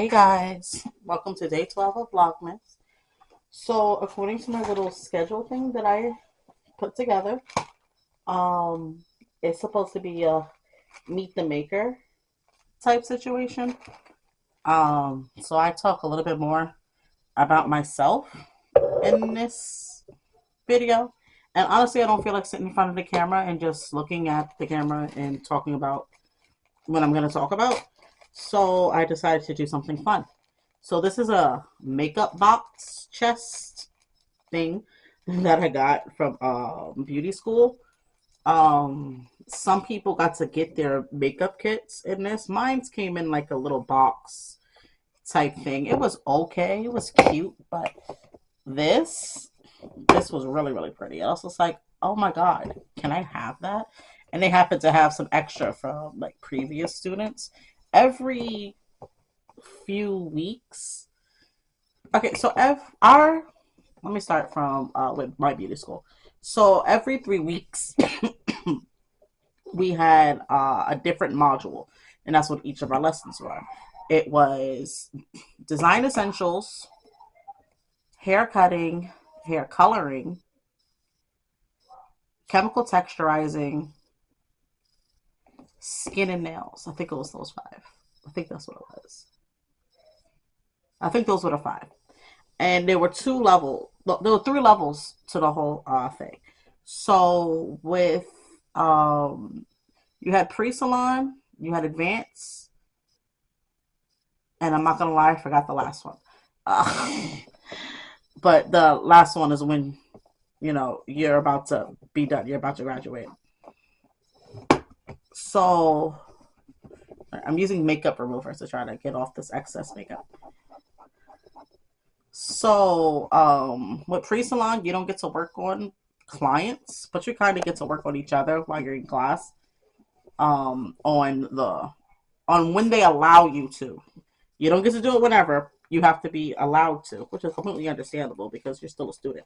Hey guys, welcome to day 12 of Vlogmas. So according to my little schedule thing that I put together, um, it's supposed to be a meet the maker type situation. So I talk a little bit more about myself in this video. And honestly, I don't feel like sitting in front of the camera and just looking at the camera and talking about what I'm going to talk about. So I decided to do something fun. So this is a makeup box chest thing that I got from beauty school. Some people got to get their makeup kits in this. Mine's came in like a little box type thing. It was okay. It was cute, but this this was really, really pretty. I was just like, oh my god, can I have that? And they happen to have some extra from like previous students. Every few weeks. Okay, so let me start from with my beauty school. So every 3 weeks, we had a different module, and that's what each of our lessons were. It was design essentials, hair cutting, hair coloring, chemical texturizing, skin and nails. I think it was those five. I think that's what it was. I think those were the five. And there were there were three levels to the whole thing. So with you had pre-salon, you had advanced, and I'm not gonna lie, I forgot the last one. Uh, but the last one is when you're about to be done, you're about to graduate. So I'm using makeup remover to try to get off this excess makeup. So, with pre-salon, you don't get to work on clients, but you kind of get to work on each other while you're in class. On when they allow you to. You don't get to do it whenever. You have to be allowed to, which is completely understandable because you're still a student.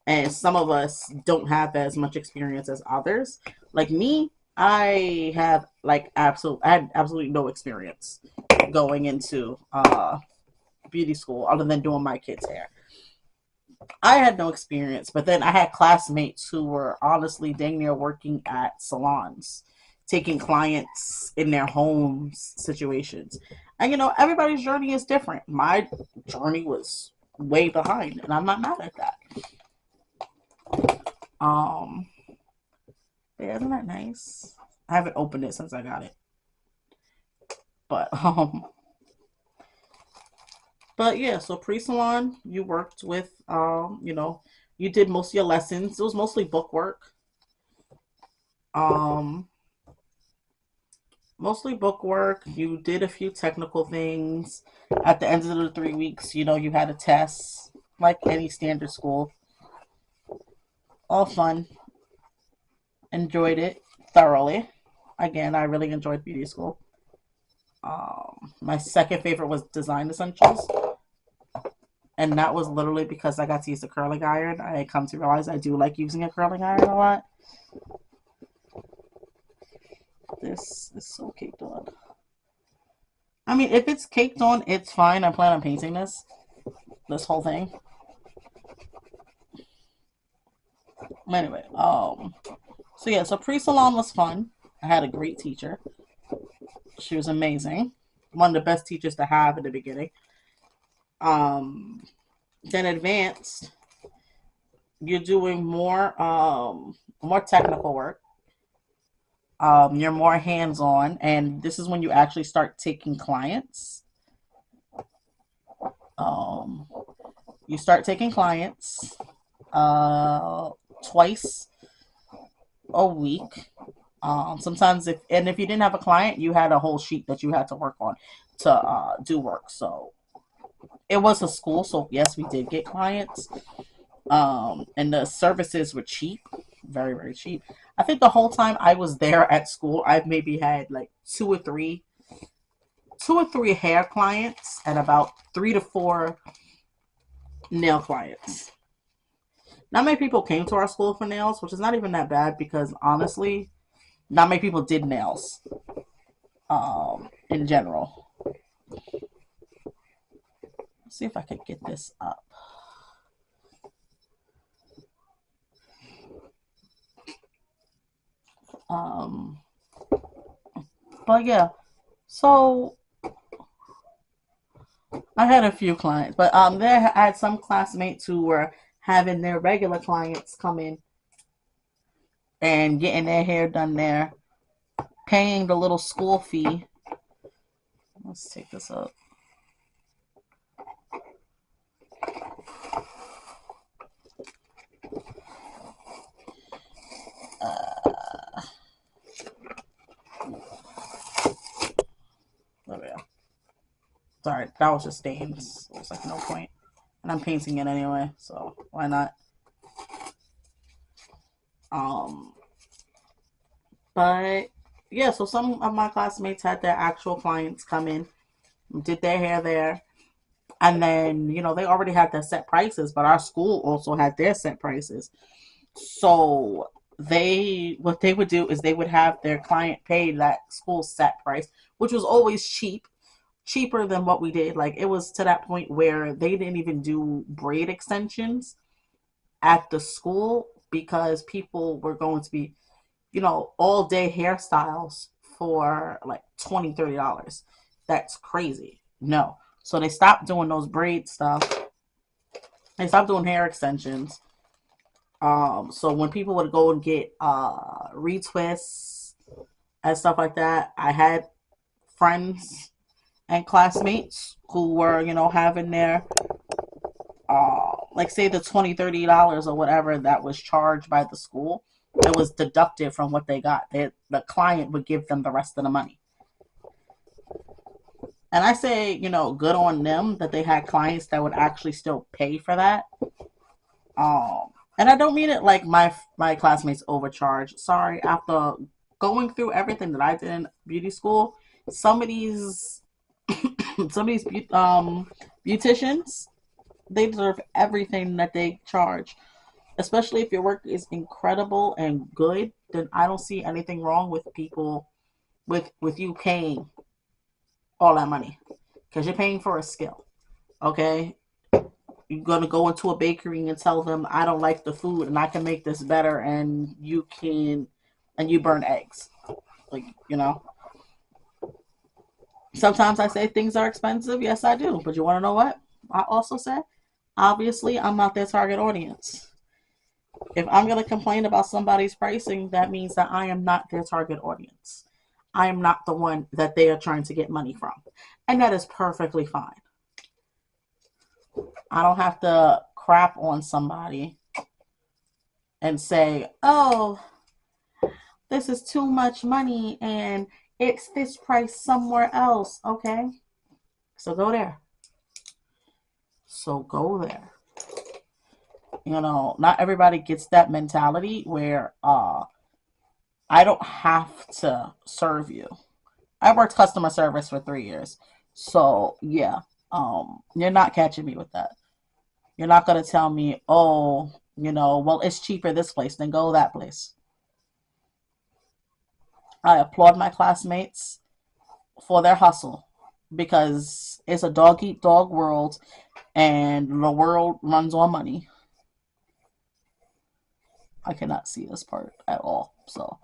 And some of us don't have as much experience as others. Like me, I had absolutely no experience going into beauty school other than doing my kids' hair. I had no experience, but then I had classmates who were honestly dang near working at salons, taking clients in their homes situations. And everybody's journey is different. My journey was way behind, and I'm not mad at that. Um, yeah, isn't that nice? I haven't opened it since I got it, but But yeah, so pre-salon, you worked with, you did most of your lessons. It was mostly book work. Um, Mostly book work. You did a few technical things. At the end of the 3 weeks, you had a test, like any standard school. All fun. Enjoyed it thoroughly. Again, I really enjoyed beauty school. My second favorite was design essentials. And that was literally because I got to use the curling iron. I come to realize I do like using a curling iron a lot. This is so caked on. I mean, if it's caked on, it's fine. I plan on painting this whole thing. Anyway, so yeah, so pre-salon was fun. I had a great teacher. She was amazing. One of the best teachers to have in the beginning. Um, then advanced, you're doing more technical work. You're more hands-on, and this is when you actually start taking clients. Um, you start taking clients twice a week. Sometimes if you didn't have a client, you had a whole sheet that you had to work on to do work. So it was a school, so yes, we did get clients. And the services were cheap, very, very cheap. I think the whole time I was there at school, I've maybe had like two or three hair clients and about 3 to 4 nail clients. Not many people came to our school for nails, which is not even that bad because honestly, not many people did nails in general. see if I could get this up. Um, but yeah, so I had a few clients, but there I had some classmates who were having their regular clients come in and getting their hair done there, paying the little school fee. Let's take this up. There we go. Sorry, that was just stains. It was like no point. And I'm painting it anyway, so why not? But yeah, so some of my classmates had their actual clients come in, did their hair there, and then they already had their set prices, but our school also had their set prices. So what they would do is they would have their client pay that school set price, which was always cheaper than what we did. Like, it was to that point where they didn't even do braid extensions at the school because people were going to be, all day hairstyles for like $20-$30. That's crazy. No. So they stopped doing those braid stuff. They stopped doing hair extensions. So when people would go and get retwists and stuff like that, I had friends and classmates who were, having their like, say the $20-$30 or whatever that was charged by the school, it was deducted from what they got. The client would give them the rest of the money. And I say, good on them that they had clients that would actually still pay for that. And I don't mean it like my classmates overcharge. Sorry, after going through everything that I did in beauty school, some of these beauticians, they deserve everything that they charge. Especially if your work is incredible and good, then I don't see anything wrong with people with you paying all that money, because you're paying for a skill. Okay, you're gonna go into a bakery and tell them, I don't like the food and I can make this better, and you burn eggs. Like, sometimes I say things are expensive. Yes, I do. But you want to know what I also say? Obviously, I'm not their target audience. If I'm going to complain about somebody's pricing, that means that I am not their target audience. I am not the one that they are trying to get money from. And that is perfectly fine. I don't have to crap on somebody and say, oh, this is too much money and it's this price somewhere else. Okay, so go there. So go there. Not everybody gets that mentality where I don't have to serve you. I worked customer service for 3 years. So yeah, you're not catching me with that. You're not gonna tell me, oh, well, it's cheaper this place, then go that place. I applaud my classmates for their hustle because it's a dog eat dog world and the world runs on money. I cannot see this part at all, so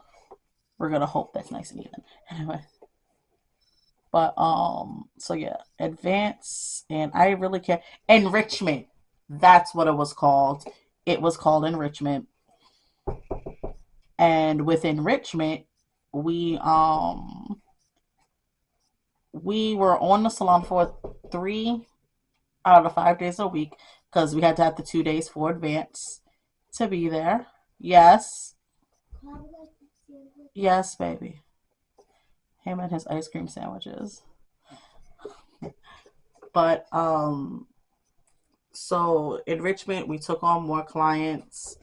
we're gonna hope that's nice and even. Anyway, but so yeah, advance, and I really can't. Enrichment, that's what it was called. It was called enrichment, and with enrichment, we we were on the salon for 3 out of the 5 days a week because we had to have the 2 days for advance to be there. Yes, yes, baby. Him and his ice cream sandwiches. But so enrichment, we took on more clients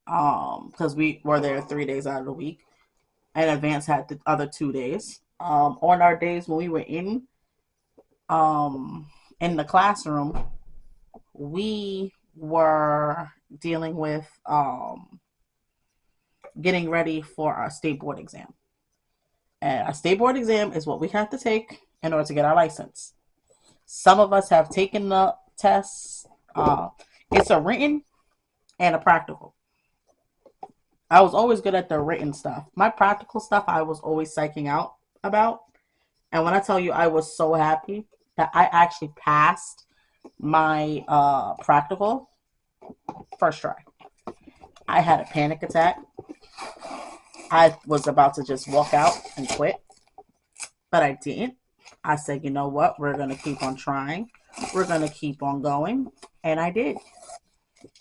because we were there 3 days out of the week, and advance had the other 2 days. On our days when we were in the classroom, we were dealing with getting ready for our state board exam. And our state board exam is what we have to take in order to get our license. Some of us have taken the tests. It's a written and a practical. I was always good at the written stuff. My practical stuff, I was always psyching out about. And when I tell you I was so happy that I actually passed my practical first try. I had a panic attack. I was about to just walk out and quit, but I didn't. I said, you know what? We're going to keep on trying. We're going to keep on going. And I did.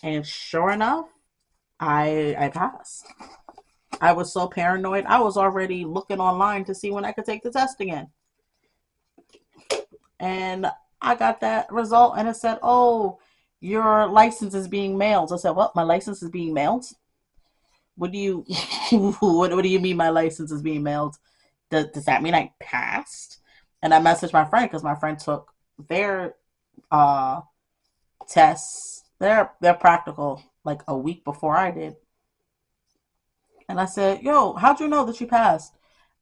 And sure enough, I passed. I was so paranoid. I was already looking online to see when I could take the test again. And I got that result and it said, oh, your license is being mailed. I said, what? My license is being mailed? What do you what do you mean my license is being mailed? Does that mean I passed? And I messaged my friend because my friend took their uh tests, their practical like a week before I did. And I said, yo, how'd you know that you passed?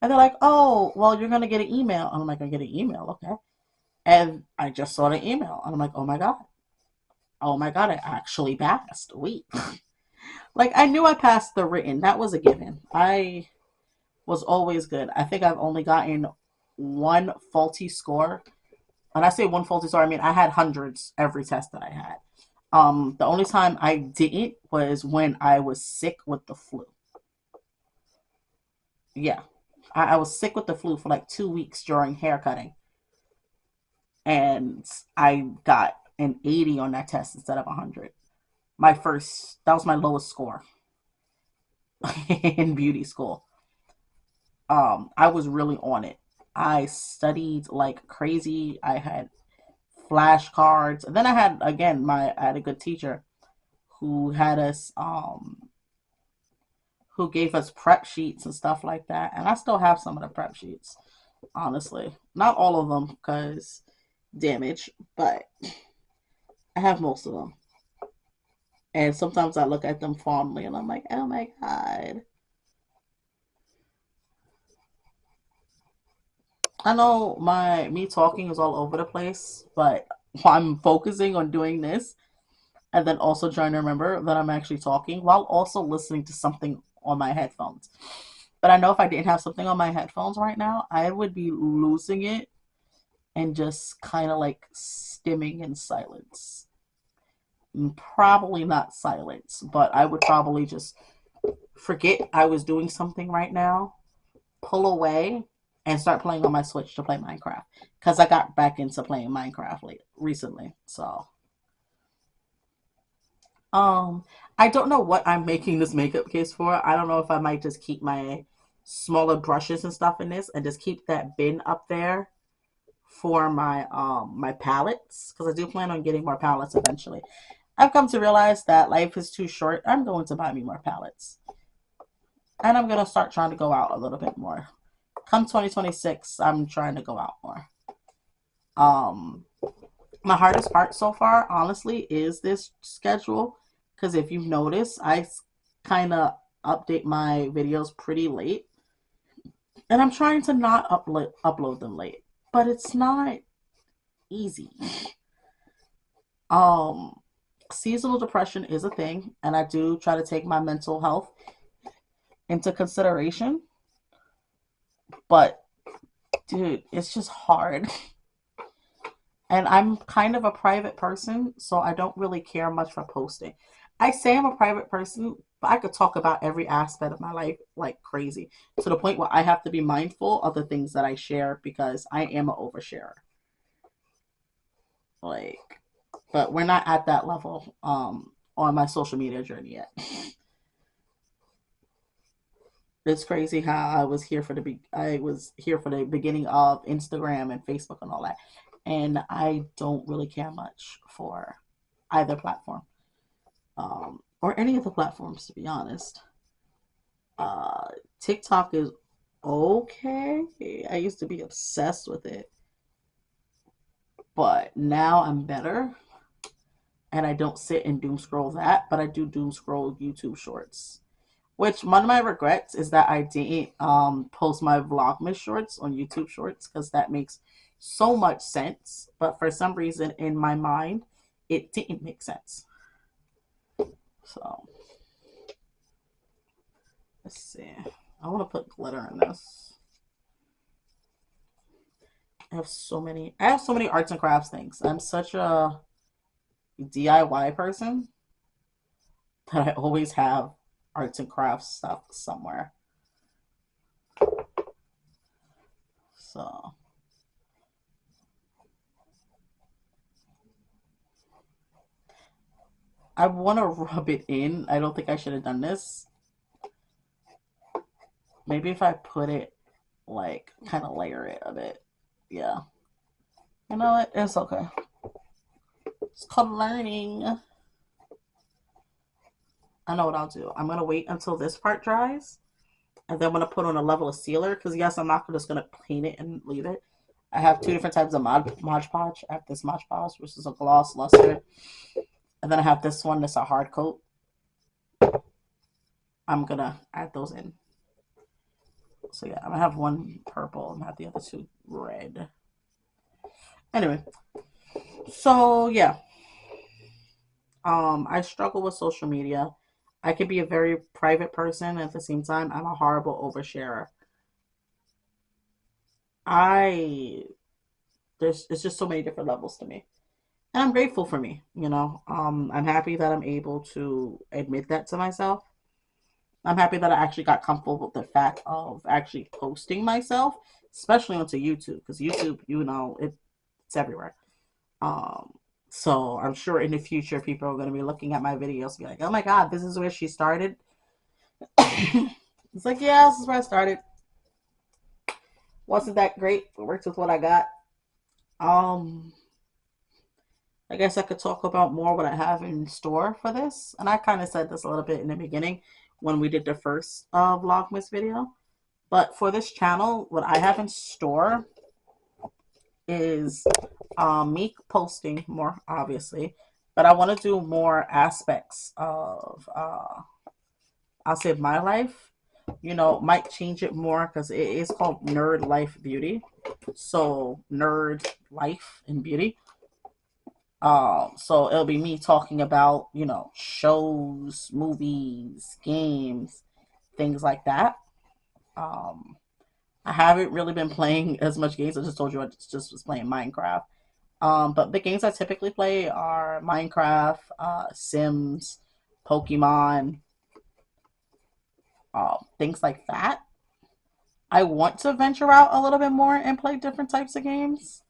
And they're like, oh, well, you're gonna get an email. And I'm like, I get an email, okay. And I just saw the email. And I'm like, oh my God. Oh my God, I actually passed. Wait. Like I knew I passed the written. That was a given. I was always good. I think I've only gotten one faulty score. When I say one faulty score, I mean I had hundreds every test that I had. The only time I didn't was when I was sick with the flu. Yeah. I was sick with the flu for like 2 weeks during hair cutting. And I got an 80 on that test instead of 100. That was my lowest score in beauty school. I was really on it. I studied like crazy. I had flashcards. And then I had again I had a good teacher who had us who gave us prep sheets and stuff like that. And I still have some of the prep sheets, honestly. Not all of them because damage, but I have most of them. And sometimes I look at them fondly and I'm like, oh my God. I know me talking is all over the place, but I'm focusing on doing this and then also trying to remember that I'm actually talking while also listening to something on my headphones. But I know if I didn't have something on my headphones right now, I would be losing it and just kind of like stimming in silence. Probably not silence, but I would probably just forget I was doing something right now, pull away, and start playing on my Switch to play Minecraft. Because I got back into playing Minecraft recently. So, um, I don't know what I'm making this makeup case for. I don't know if I might just keep my smaller brushes and stuff in this and just keep that bin up there for my palettes because I do plan on getting more palettes eventually. I've come to realize that life is too short. I'm going to buy me more palettes. And I'm going to start trying to go out a little bit more. Come 2026, I'm trying to go out more. Um, my hardest part so far, honestly, is this schedule. Because if you've noticed, I kind of update my videos pretty late. And I'm trying to not upload them late. But it's not easy. Um, Seasonal depression is a thing. And I do try to take my mental health into consideration. But, dude, it's just hard. And I'm kind of a private person, so I don't really care much for posting. I say I'm a private person, but I could talk about every aspect of my life like crazy to the point where I have to be mindful of the things that I share because I am an oversharer. Like, but we're not at that level on my social media journey yet. It's crazy how I was here for the beginning of Instagram and Facebook and all that. And I don't really care much for either platform. Or any of the platforms to be honest. Uh TikTok is okay. I used to be obsessed with it, but now I'm better and I don't sit and doom scroll that, but I do doom scroll YouTube shorts. Which one of my regrets is that I didn't post my Vlogmas shorts on YouTube shorts because that makes so much sense, but for some reason in my mind, it didn't make sense. So let's see. I want to put glitter in this. I have so many arts and crafts things. I'm such a DIY person that I always have arts and crafts stuff somewhere. So I want to rub it in. I don't think I should have done this. Maybe if I put it like kind of layer it a bit. Yeah. You know what? It's okay. It's called learning. I know what I'll do. I'm gonna wait until this part dries, and then I'm gonna put on a level of sealer. Because yes, I'm not just gonna paint it and leave it. I have two different types of Mod Podge. I have this Mod Podge, which is a gloss luster, and then I have this one that's a hard coat. I'm gonna add those in. So yeah, I'm gonna have one purple and have the other two red. Anyway, so yeah, I struggle with social media. I can be a very private person. At the same time, I'm a horrible oversharer. I there's it's just so many different levels to me, and I'm grateful for me. I'm happy that I'm able to admit that to myself. I'm happy that I actually got comfortable with the fact of actually posting myself, especially onto YouTube, because YouTube, it's everywhere. Um, so I'm sure in the future people are going to be looking at my videos and be like, "Oh my God, this is where she started." It's like, yeah, this is where I started. Wasn't that great? It worked with what I got. Um, I guess I could talk about more what I have in store for this, and I kind of said this a little bit in the beginning when we did the first Vlogmas video. But for this channel, what I have in store is me posting more, obviously, but I want to do more aspects of, I'll say, my life. Might change it more because it is called Nerd Life Beauty. So, nerd life and beauty. So it'll be me talking about, shows, movies, games, things like that. Um, I haven't really been playing as much games. I just told you I just was playing Minecraft. But the games I typically play are Minecraft, Sims, Pokemon, things like that. I want to venture out a little bit more and play different types of games.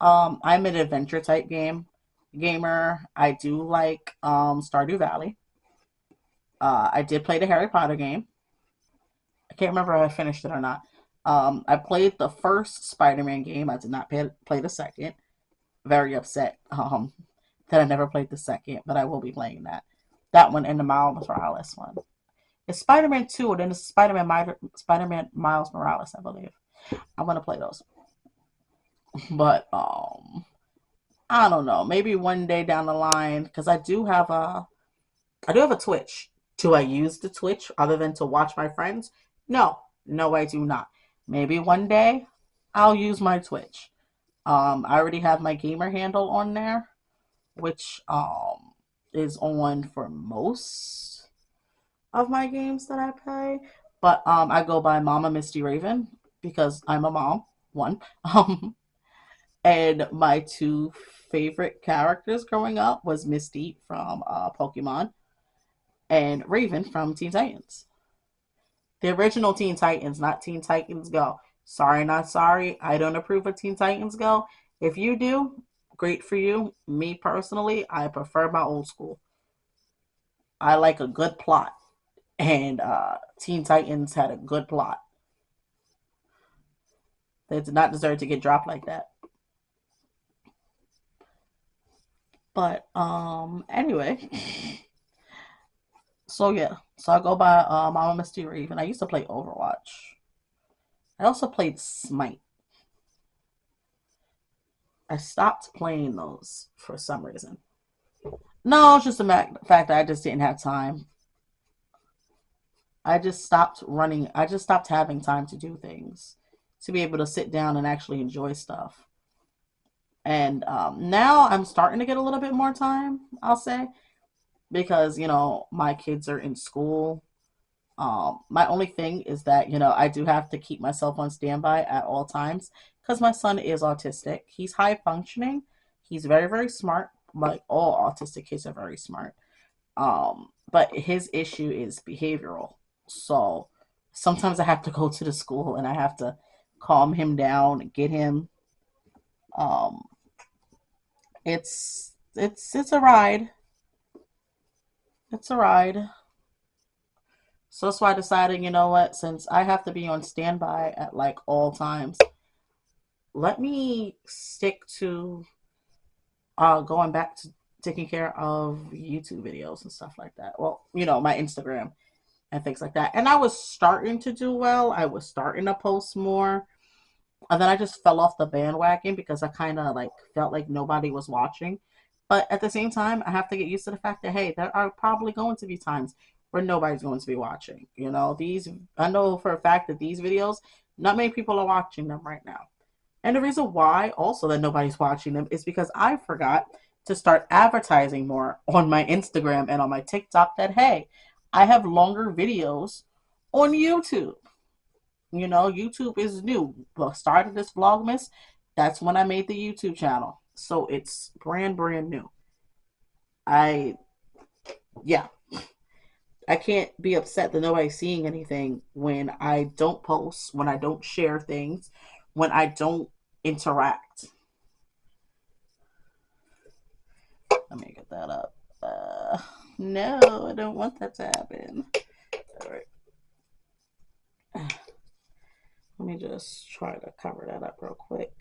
I'm an adventure type gamer. I do like Stardew Valley. I did play the Harry Potter game. I can't remember if I finished it or not. I played the first Spider-Man game. I did not play the second. Very upset that I never played the second, but I will be playing that. That one and the Miles Morales one. It's Spider-Man 2 and then it's Spider-Man Miles Morales, I believe. I want to play those. But I don't know. Maybe one day down the line, because I do have a Twitch. Do I use the Twitch other than to watch my friends? No, no, I do not. Maybe one day I'll use my Twitch. I already have my gamer handle on there, which is on for most of my games that I play. But I go by Mama Misty Raven because I'm a mom. One. And my two favorite characters growing up was Misty from Pokemon and Raven from Teen Titans. The original Teen Titans, not Teen Titans Go. Sorry, not sorry. I don't approve of Teen Titans Go. If you do, great for you. Me personally, I prefer my old school. I like a good plot, and Teen Titans had a good plot. They did not deserve to get dropped like that. But anyway, so yeah, so I go by Mama Misty Raven. I used to play Overwatch. I also played Smite. I stopped playing those for some reason. No, it's just the fact that I just didn't have time. I just stopped running. I just stopped having time to do things, to be able to sit down and actually enjoy stuff. And now I'm starting to get a little bit more time, I'll say, because, you know, my kids are in school. My only thing is that, you know, I do have to keep myself on standby at all times because my son is autistic. He's high functioning. He's very, very smart. Like all autistic kids are very smart. But his issue is behavioral. So sometimes I have to go to the school and I have to calm him down, get him. Um, it's a ride. It's a ride. So that's why I decided, you know what, since I have to be on standby at like all times, let me stick to going back to taking care of YouTube videos and stuff like that. Well, you know, my Instagram and things like that. And I was starting to do well. I was starting to post more. And then I just fell off the bandwagon because I kind of like felt like nobody was watching. But at the same time, I have to get used to the fact that, hey, there are probably going to be times where nobody's going to be watching. You know, I know for a fact that these videos, not many people are watching them right now. And the reason why also that nobody's watching them is because I forgot to start advertising more on my Instagram and on my TikTok that, hey, I have longer videos on YouTube. You know, YouTube is new. Well, started this Vlogmas. That's when I made the YouTube channel. So it's brand new. I, yeah, I can't be upset that nobody's seeing anything when I don't post, when I don't share things, when I don't interact. Let me get that up. No, I don't want that to happen. All right. Let me just try to cover that up real quick.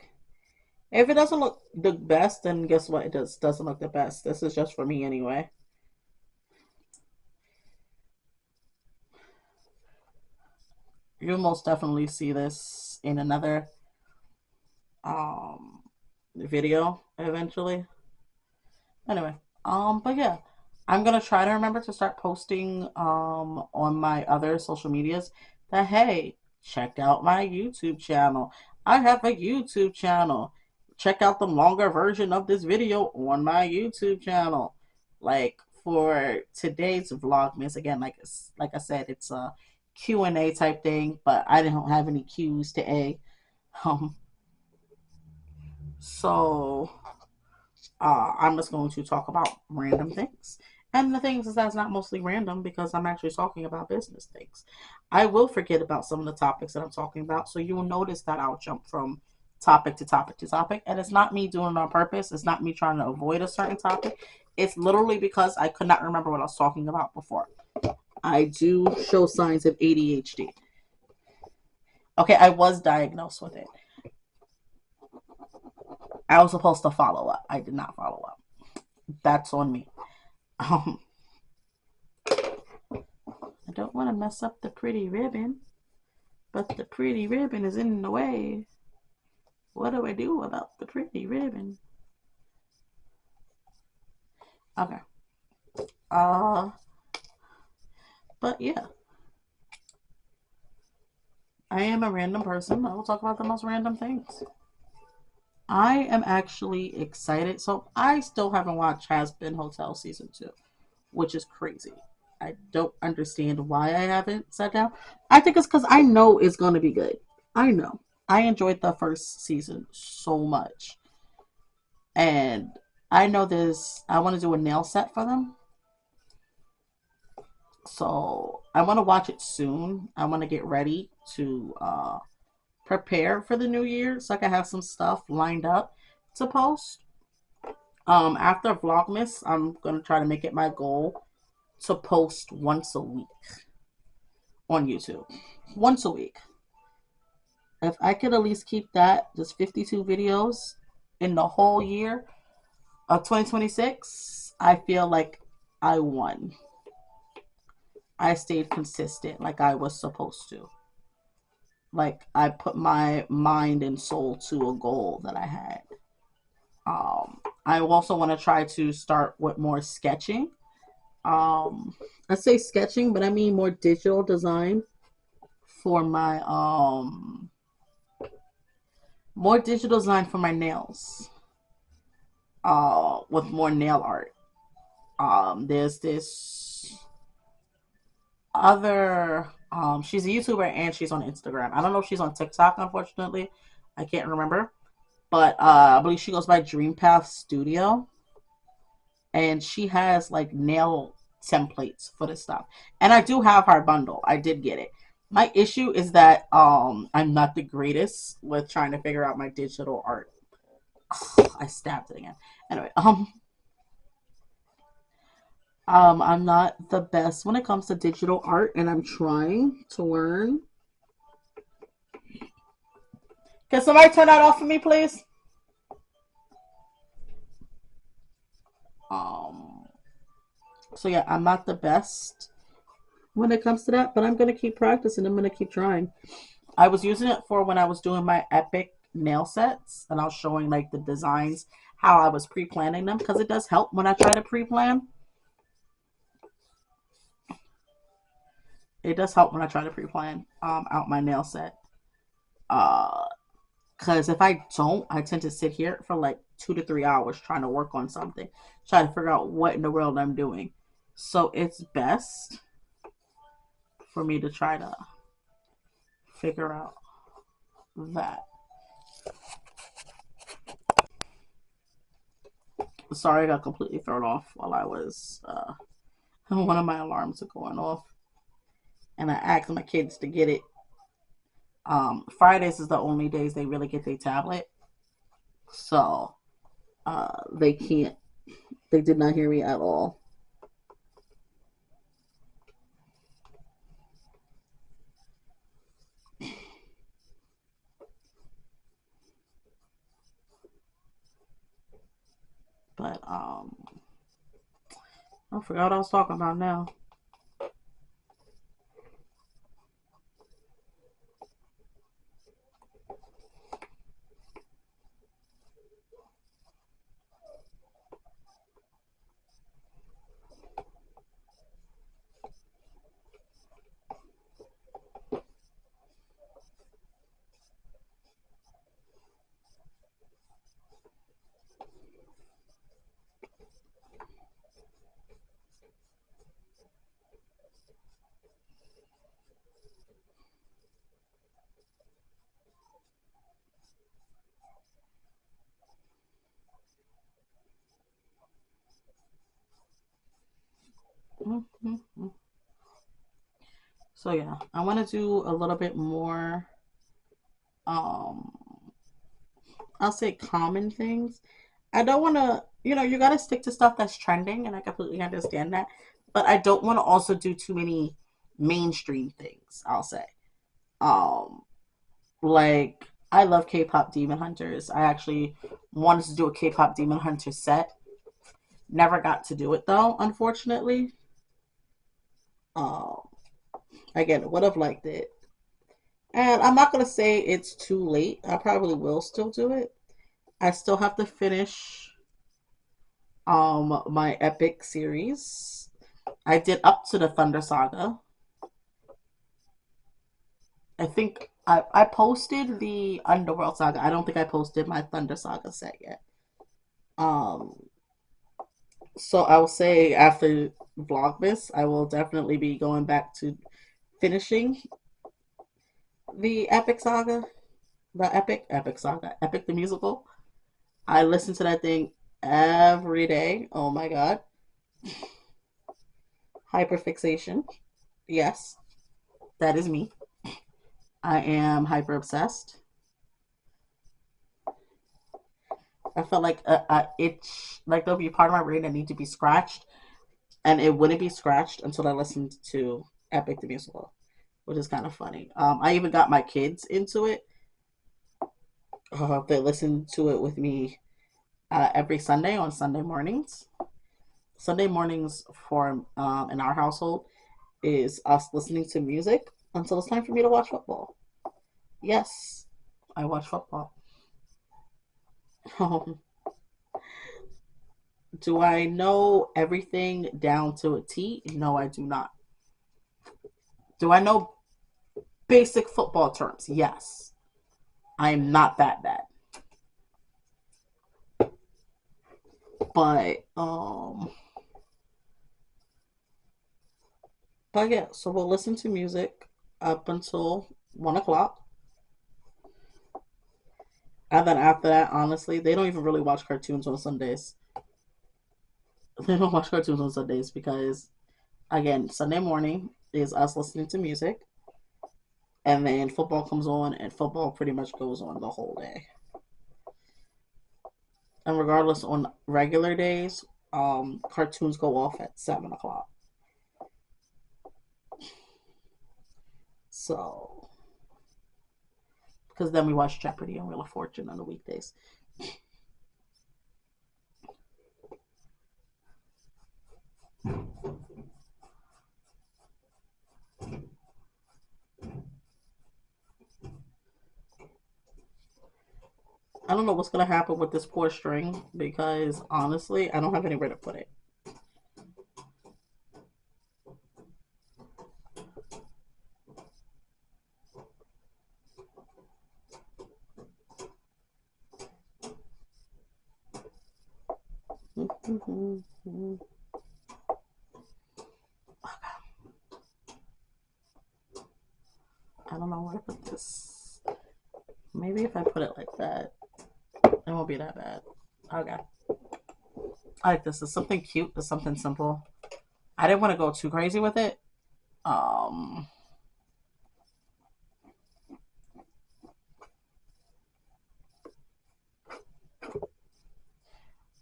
If it doesn't look the best, then guess what? It doesn't look the best. This is just for me anyway. You'll most definitely see this in another um video eventually. Anyway, but yeah, I'm gonna try to remember to start posting on my other social medias that, hey, check out my YouTube channel. I have a YouTube channel. Check out the longer version of this video on my YouTube channel. Like for today's Vlogmas, again, like I said, it's a Q&A type thing, but I didn't have any Q's to A. Um, so I'm just going to talk about random things. And the things is that's not mostly random because I'm actually talking about business things. I will forget about some of the topics that I'm talking about, so you will notice that I'll jump from topic to topic to topic. And it's not me doing it on purpose. It's not me trying to avoid a certain topic. It's literally because I could not remember what I was talking about before. I do show signs of ADHD. Okay, I was diagnosed with it. I was supposed to follow up. I did not follow up. That's on me. Um, I don't want to mess up the pretty ribbon, but the pretty ribbon is in the way. What do I do about the pretty ribbon? Okay. Uh, but yeah, I am a random person. I will talk about the most random things. I am actually excited. So I still haven't watched Has Been Hotel season 2, which is crazy. I don't understand why I haven't sat down. I think it's because I know it's going to be good. I know. I enjoyed the first season so much. And I know I want to do a nail set for them. So I want to watch it soon. I want to get ready to prepare for the new year so I can have some stuff lined up to post. After Vlogmas, I'm going to try to make it my goal to post once a week on YouTube. Once a week. If I could at least keep that, just 52 videos in the whole year of 2026, I feel like I won. I stayed consistent like I was supposed to. Like I put my mind and soul to a goal that I had. I also want to try to start with more sketching. I say sketching, but I mean more digital design for my more digital design for my nails. with more nail art. There's this other she's a YouTuber and she's on Instagram. I don't know if she's on TikTok, unfortunately. I can't remember. But I believe she goes by Dream Path Studio. And she has like nail templates for this stuff. And I do have her bundle. I did get it. My issue is that I'm not the greatest with trying to figure out my digital art. I stabbed it again. Anyway, I'm not the best when it comes to digital art, and I'm trying to learn. Can somebody turn that off for me, please? Um, so yeah, I'm not the best when it comes to that, but I'm gonna keep practicing. I'm gonna keep trying. I was using it for when I was doing my epic nail sets, and I was showing like the designs, how I was pre-planning them, because it does help when I try to pre-plan. It does help when I try to pre-plan out my nail set. Because if I don't, I tend to sit here for like 2 to 3 hours trying to work on something, trying to figure out what in the world I'm doing. So it's best for me to try to figure out that. Sorry, I got completely thrown off while I was one of my alarms are going off, and I asked my kids to get it. Fridays is the only days they really get their tablet, so they can't. They did not hear me at all. But I forgot what I was talking about now. Mm-hmm. So yeah, I want to do a little bit more. Um, I'll say common things. I don't want to, you got to stick to stuff that's trending, and I completely understand that. But I don't want to also do too many mainstream things, I'll say. Um, like, I love K pop Demon Hunters. I actually wanted to do a K pop Demon Hunter set. Never got to do it, though, unfortunately. Um, again, would have liked it. And I'm not going to say it's too late. I probably will still do it. I still have to finish my epic series. I did up to the Thunder Saga. I think I posted the Underworld Saga. I don't think I posted my Thunder Saga set yet. Um, so I will say after Vlogmas, I will definitely be going back to finishing the Epic Saga, the Epic Saga, Epic the musical. I listen to that thing every day. Oh my god, hyperfixation. Yes, that is me. I am hyper obsessed. I felt like a itch, like there'll be a part of my brain that need to be scratched, and it wouldn't be scratched until I listened to Epic the musical, which is kind of funny. I even got my kids into it. They listen to it with me every Sunday on Sunday mornings. Sunday mornings for in our household is us listening to music until it's time for me to watch football. Yes, I watch football. Um, do I know everything down to a T? No, I do not. Do I know basic football terms? Yes. I am not that bad. But but yeah, so we'll listen to music up until 1 o'clock. And then after that, honestly, they don't even really watch cartoons on Sundays. They don't watch cartoons on Sundays because, again, Sunday morning is us listening to music, and then football comes on, and football pretty much goes on the whole day. And regardless, on regular days, cartoons go off at 7 o'clock. So, because then we watch Jeopardy and Wheel of Fortune on the weekdays. I don't know what's gonna happen with this poor string because honestly, I don't have anywhere to put it. I don't know where to put this. Maybe if I put it like that, it won't be that bad. Okay. I like this. It's something cute. It's something simple. I didn't want to go too crazy with it. Um,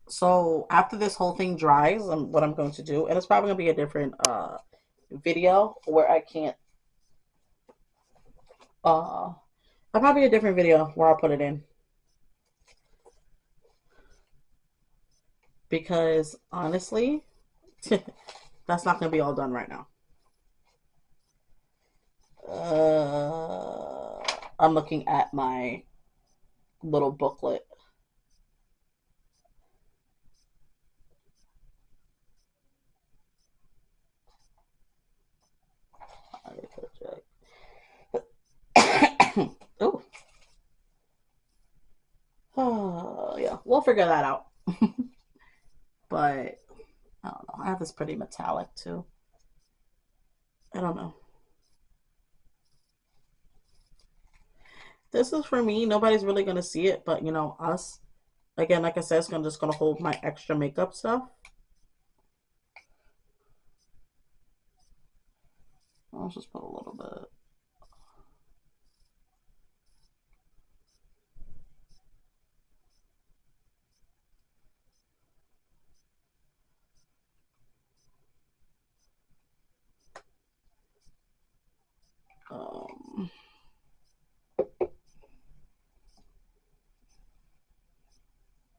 so after this whole thing dries, what I'm going to do, and it's probably gonna be a different video where I can't. I'll probably a different video where I'll put it in because honestly, that's not gonna be all done right now. I'm looking at my little booklet. Oh, oh, yeah, we'll figure that out. But I don't know. I have this pretty metallic too. I don't know. This is for me. Nobody's really gonna see it, but us. Again, like I said, it's just gonna hold my extra makeup stuff. I'll just put a little bit. Um,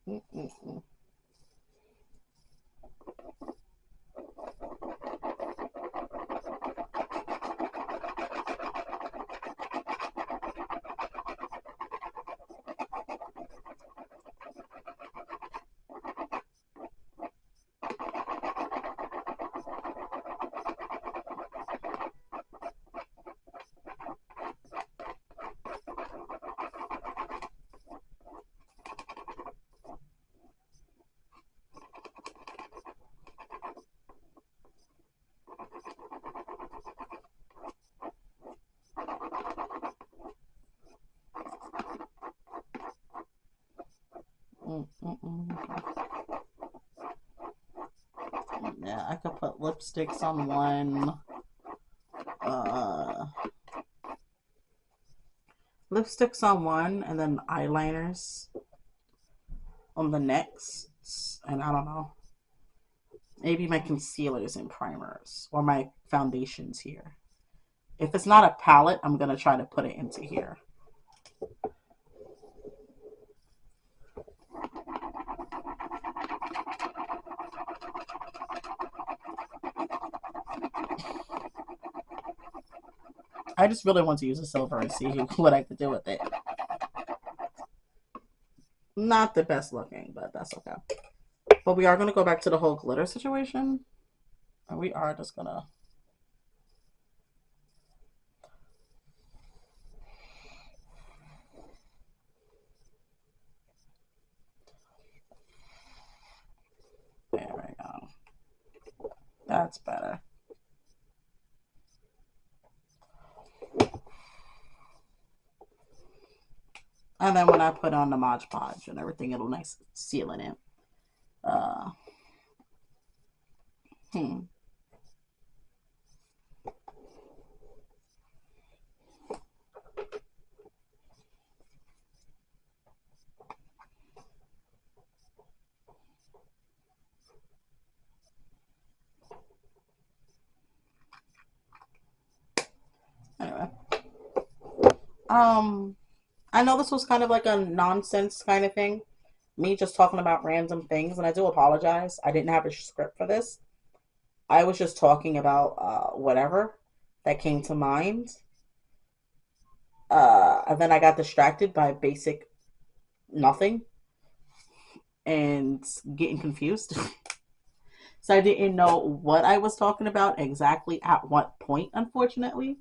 mm, mm, mm. Mm, mm, mm. Yeah, I could put lipsticks on one. Uh, lipsticks on one, and then eyeliners on the next. And I don't know. Maybe my concealers and primers, or my foundations here. If it's not a palette, I'm gonna try to put it into here. I just really want to use a silver and see what I could do with it. Not the best looking, but that's okay. But we are going to go back to the whole glitter situation. And we are just going to. that's better. And then when I put on the Mod Podge and everything, it'll nice sealing it. Uh, hmm. Anyway. I know this was kind of like a nonsense kind of thing. Me just talking about random things, and I do apologize. I didn't have a script for this. I was just talking about whatever that came to mind. And then I got distracted by basic nothing and getting confused. So I didn't know what I was talking about exactly at what point, unfortunately.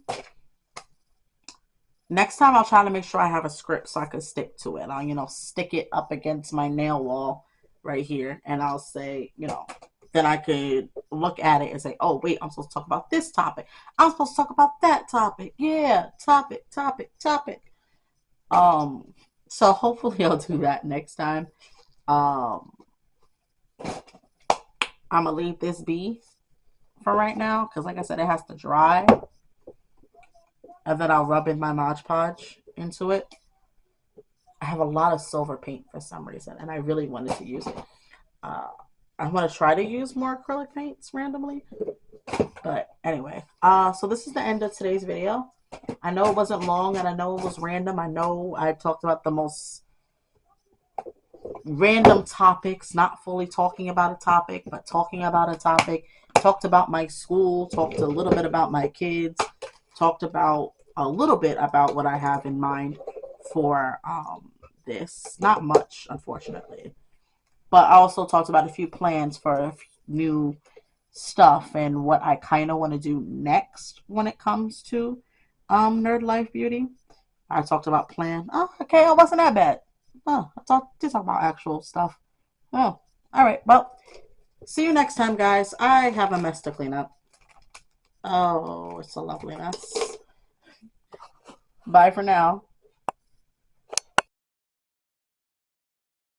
Next time I'll try to make sure I have a script so I can stick to it. I'll, stick it up against my nail wall right here, and I'll say, then I could look at it and say, oh, wait, I'm supposed to talk about this topic. I'm supposed to talk about that topic. Yeah, topic. So hopefully I'll do that next time. I'm going to leave this be for right now because, like I said, it has to dry. And then I'll rub in my Mod Podge into it. I have a lot of silver paint for some reason, and I really wanted to use it. I'm going to try to use more acrylic paints randomly. But anyway, so this is the end of today's video. I know it wasn't long, and I know it was random. I know I talked about the most random topics, not fully talking about a topic, but talking about a topic. Talked about my school, talked a little bit about my kids, talked about a little bit about what I have in mind for this. Not much, unfortunately. But I also talked about a few plans for new stuff and what I kind of want to do next when it comes to Nerd Life Beauty. I talked about plan. Oh, okay, it wasn't that bad. Oh, did talk about actual stuff. Oh, all right. Well, see you next time, guys. I have a mess to clean up. Oh, it's a lovely mess. Bye for now.